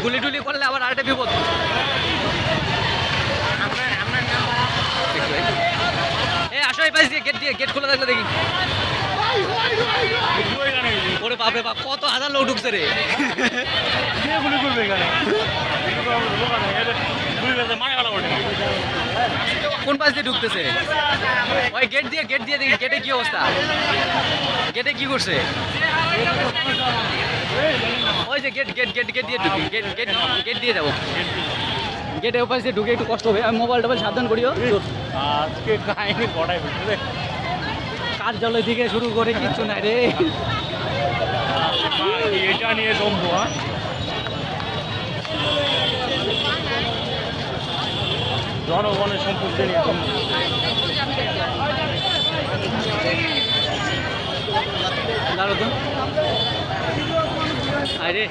গুলি টুলি করলে আবার আরেকটা বিপদ। আসো এই পাশ দিয়ে গেট খোলা থাকলে দেখি। ওরে বাপরে বাপ, কত হাজার লোক ঢুকছে রে। কোন পাশ দিয়ে ঢুকতেছে? ওই গেট দিয়ে দেখি। গেটে কি অবস্থা? গেটে কি করছে? ওই যে গেট দিয়ে যাবো। গেটে ওপাশ দিয়ে ঢুকে একটু কষ্ট হবে। আমি মোবাইল সাবধান করিও। আজকে কাহিনী বড়াই হচ্ছে, কাজ জলে থেকে শুরু করে কিচ্ছু নাই রে। এটা নিয়ে জমবো। জনগণের সম্পত্তি নিয়ে জমবো। দাঁড়ো তো। আরে